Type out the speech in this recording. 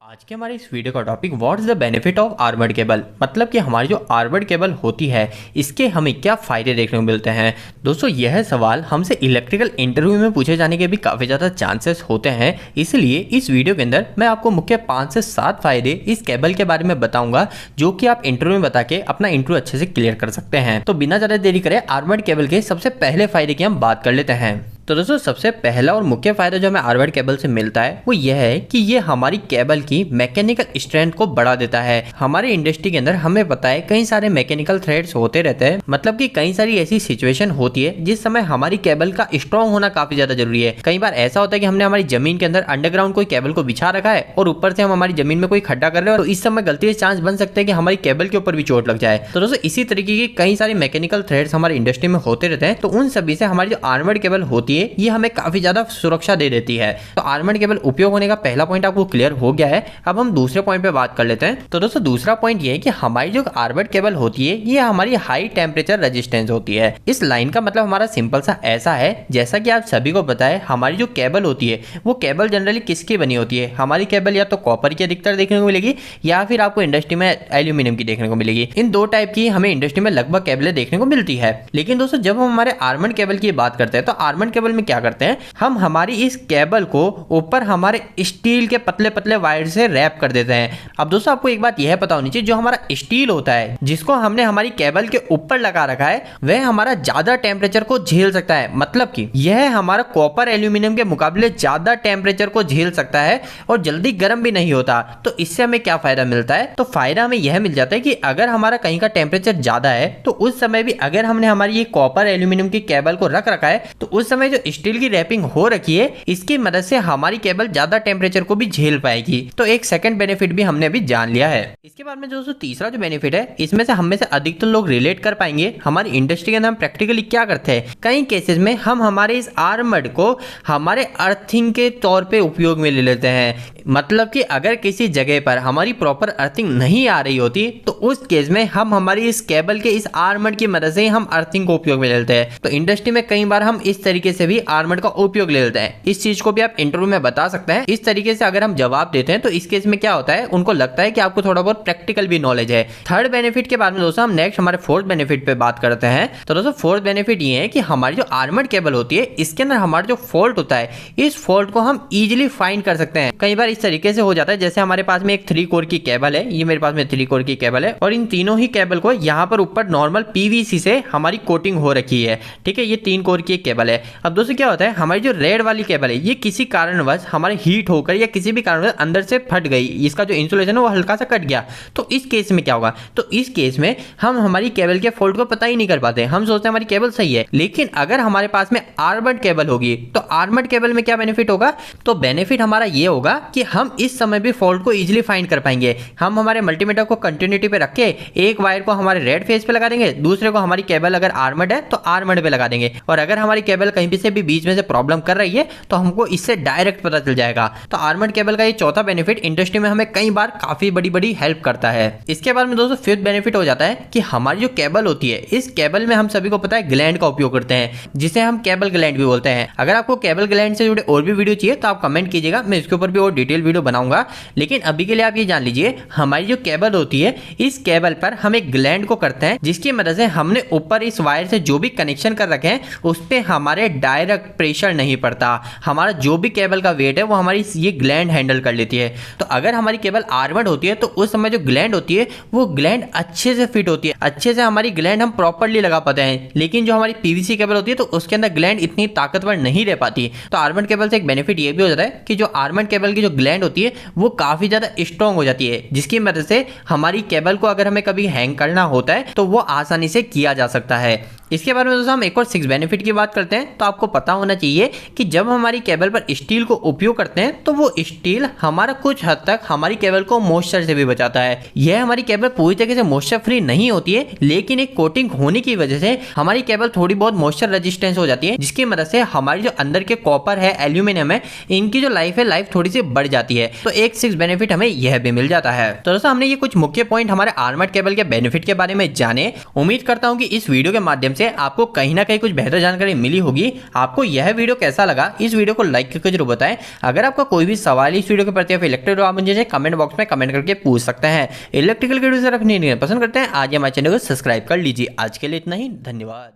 आज के हमारे इस वीडियो का topic what is the benefit of armoured cable. मतलब कि हमारी जो आर्मर्ड केबल होती है इसके हमें क्या फ़ायदे देखने को मिलते हैं। दोस्तों यह सवाल हमसे इलेक्ट्रिकल इंटरव्यू में पूछे जाने के भी काफ़ी ज़्यादा चांसेस होते हैं, इसलिए इस वीडियो के अंदर मैं आपको मुख्य 5 से 7 फायदे इस केबल के बारे में बताऊंगा जो कि आप इंटरव्यू में बता के अपना इंटरव्यू अच्छे से क्लियर कर सकते हैं। तो बिना ज़्यादा देरी करे आर्मर्ड केबल के सबसे पहले फायदे की हम बात कर लेते हैं। तो दोस्तों सबसे पहला और मुख्य फायदा जो हमें आर्मर्ड केबल से मिलता है वो यह है कि ये हमारी केबल की मैकेनिकल स्ट्रेंथ को बढ़ा देता है। हमारे इंडस्ट्री के अंदर हमें पता है कई सारे मैकेनिकल थ्रेड्स होते रहते हैं, मतलब कि कई सारी ऐसी सिचुएशन होती है जिस समय हमारी केबल का स्ट्रॉन्ग होना काफी ज्यादा जरूरी है। कई बार ऐसा होता है कि हमने हमारी जमीन के अंदर अंडरग्राउंड कोई केबल को बिछा रखा है और ऊपर से हम हमारी जमीन में कोई खड्डा कर रहे हैं, तो इस समय गलती से चांस बन सकते हैं कि हमारी केबल के ऊपर भी चोट लग जाए। तो दोस्तों इसी तरीके के कई सारे मैकेनिकल थ्रेड्स हमारी इंडस्ट्री में होते रहते हैं, तो उन सभी से हमारी जो आर्मर्ड केबल होती है ये हमें काफी ज्यादा सुरक्षा दे देती है। तो आर्मर्ड केबल उपयोग होने का पहला पॉइंट आपको क्लियर हो गया है। अब हम दूसरे पॉइंट पे बात कर लेते हैं। तो दोस्तों दूसरा पॉइंट ये है कि हमारी जो आर्मर्ड केबल होती है ये हमारी हाई टेम्परेचर रेजिस्टेंस होती है। इस लाइन का मतलब हमारा सिंपल सा ऐसा है, जैसा कि आप सभी को पता है हमारी जो केबल होती है वो केबल जनरली किसकी बनी होती है। हमारी केबल या तो कॉपर की अधिकतर देखने को मिलेगी या फिर आपको इंडस्ट्री में एल्यूमिनियम की देखने को मिलेगी। इन दो टाइप की हमें इंडस्ट्री में लगभग केबलें देखने को मिलती है। लेकिन दोस्तों जब हम हमारे आर्मर्ड केबल की बात करते हैं तो आर्मर्ड केबल में क्या करते हैं, हम हमारी इस केबल को ऊपर हमारे स्टील के पतले पतले वायर से रैप कर देते हैं। अब दोस्तों आपको एक बात यह पता होनी चाहिए, जो हमारा स्टील होता है जिसको हमने हमारी केबल के ऊपर लगा रखा है वह हमारा ज्यादा टेम्परेचर को झेल सकता है। मतलब कि यह हमारा कॉपर एल्यूमिनियम के मुकाबले ज्यादा टेम्परेचर को झेल सकता है और जल्दी गर्म भी नहीं होता। तो इससे हमें क्या फायदा मिलता है, तो फायदा हमें यह मिल जाता है कि अगर हमारा कहीं का टेम्परेचर ज्यादा है तो उस समय भी अगर हमने हमारी ये कॉपर एल्यूमिनियम की केबल को रख रखा है तो उस समय जो स्टील की रैपिंग हो रखी है इसकी मदद से हमारी केबल ज्यादा टेम्परेचर को भी झेल पाएगी। तो एक सेकंड बेनिफिट भी हमने अभी जान लिया है। इसके बाद में दोस्तों तीसरा जो बेनिफिट है इसमें से हम में से अधिकतर लोग रिलेट कर पाएंगे। हमारी इंडस्ट्री के अंदर हम प्रैक्टिकली क्या करते हैं, कई केसेस में हम हमारे इस आर्मर्ड को हमारे अर्थिंग के तौर पे उपयोग में ले लेते हैं। मतलब कि अगर किसी जगह पर हमारी प्रॉपर अर्थिंग नहीं आ रही होती तो उस केस में हम हमारी इस केबल के इस आर्मर्ड की मदद से हम अर्थिंग को उपयोग में ले लेते हैं। तो इंडस्ट्री में कई बार हम इस तरीके से भी आर्मर्ड का उपयोग ले लेते हैं। इस चीज को भी आप इंटरव्यू में बता सकते हैं। इस तरीके से अगर हम जवाब देते हैं तो इस केस में क्या होता है, उनको लगता है कि आपको थोड़ा बहुत प्रैक्टिकल भी नॉलेज है। थर्ड बेनिफिट के बाद में दोस्तों हम नेक्स्ट हमारे फोर्थ बेनिफिट पे बात करते हैं। तो दोस्तों फोर्थ बेनिफिट ये है कि हमारी जो आर्मर्ड केबल होती है इसके अंदर हमारा जो फॉल्ट होता है इस फॉल्ट को हम इजीली फाइंड कर सकते हैं। कई बार इस तरीके से हो जाता है जैसे हमारे पास में एक 3 कोर की केबल है, ये मेरे पास में 3 कोर की केबल है और इन तीनों ही केबल को यहाँ पर ऊपर नॉर्मल पीवीसी से हमारी कोटिंग हो रखी है। ठीक है, ये 3 कोर की एक केबल है। अब दोस्तों क्या होता है, हमारी जो रेड वाली केबल है ये किसी कारणवश हमारे हीट होकर या किसी भी कारणवश अंदर से फट गई, इसका जो इंसुलेशन है वो हल्का सा कट गया। तो इस केस में क्या होगा, तो इस केस में हम हमारी केबल के फॉल्ट को पता ही नहीं कर पाते। हम सोचते हैं हमारी केबल सही है, लेकिन अगर हमारे पास में आर्मर्ड केबल होगी तो आर्मर्ड केबल में क्या बेनिफिट होगा, तो बेनिफिट हमारा ये होगा कि हम इस समय भी फॉल्ट को इजीली फाइंड कर पाएंगे। हम हमारे मल्टीमीटर को कंटिन्यूटी पे रख के एक वायर को हमारे रेड फेज पे लगा देंगे, दूसरे को हमारी केबल अगर आर्मर्ड है तो आर्मर्ड पे लगा देंगे, और अगर हमारी केबल कहीं भी से भी बीच में से प्रॉब्लम कर रही है तो हमको इससे डायरेक्ट पता चल जाएगा। तो आर्मर्ड केबल का ये चौथा बेनिफिट इंडस्ट्री में हमें कई बार काफी बड़ी बड़ी हेल्प करता है। इसके बाद में दोस्तों फिफ्थ बेनिफिट हो जाता है कि हमारी जो केबल होती है इस केबल में हम सभी को पता है ग्लैंड का उपयोग करते हैं, जिसे हम केबल ग्लैंड भी बोलते हैं। अगर आपको केबल ग्लैंड से जुड़े और भी वीडियो चाहिए तो आप कमेंट कीजिएगा, मैं इसके ऊपर भी और डिटेल वीडियो बनाऊंगा। लेकिन अभी के लिए आप ये जान लीजिए हमारी जो केबल होती है इस केबल पर हम एक ग्लैंड को करते हैं, जिसकी मदद से हमने ऊपर इस वायर से जो भी कनेक्शन कर रखे हैं उस पर हमारे डायरेक्ट प्रेशर नहीं पड़ता। हमारा जो भी केबल का वेट है वो हमारी ये ग्लैंड हैंडल कर लेती है। तो अगर हमारी केबल आर्मर्ड होती है तो उस समय जो ग्लैंड होती है वो ग्लैंड अच्छे से फिट होती है, अच्छे से हमारी ग्लैंड हम प्रॉपर्ली लगा पाते हैं। लेकिन जो हमारी पीवीसी केबल होती है तो उसके अंदर ग्लैंड इतनी ताकतवर नहीं रह पाती। तो आर्मर्ड केबल से एक बेनिफिट ये भी हो जाता है कि जो आर्मर्ड केबल की जो ग्लैंड होती है वो काफी ज्यादा स्ट्रॉन्ग हो जाती है, जिसकी मदद से हमारी केबल को अगर हमें कभी हैंग करना होता है तो वो आसानी से किया जा सकता है। इसके बारे में दोस्तों हम एक और 6 बेनिफिट की बात करते हैं। तो आपको पता होना चाहिए कि जब हमारी केबल पर स्टील को उपयोग करते हैं तो वो स्टील हमारा कुछ हद तक हमारी केबल को मॉइस्चर से भी बचाता है। यह हमारी केबल पूरी तरीके से मॉइस्चर फ्री नहीं होती है, लेकिन एक कोटिंग होने की वजह से हमारी केबल थोड़ी बहुत मॉइस्चर रेजिस्टेंस हो जाती है, जिसकी मदद से हमारी जो अंदर के कॉपर है, एल्यूमिनियम है, इनकी जो लाइफ है लाइफ थोड़ी सी बढ़ जाती है। तो एक 6 बेनिफिट हमें यह भी मिल जाता है। तो दोस्तों हमने ये कुछ मुख्य पॉइंट हमारे आर्मर्ड केबल के बेनिफिट के बारे में जाने। उम्मीद करता हूं कि इस वीडियो के माध्यम से आपको कहीं ना कहीं कुछ बेहतर जानकारी मिली होगी। आपको यह वीडियो कैसा लगा, इस वीडियो को लाइक करके जरूर बताएं। अगर आपका कोई भी सवाल इस वीडियो के प्रति या इलेक्ट्रिक आप मुझे कमेंट बॉक्स में कमेंट करके पूछ सकते हैं। इलेक्ट्रिकल वीडियो से रखने पसंद करते हैं आज हमारे चैनल को सब्सक्राइब कर लीजिए। आज के लिए इतना ही, धन्यवाद।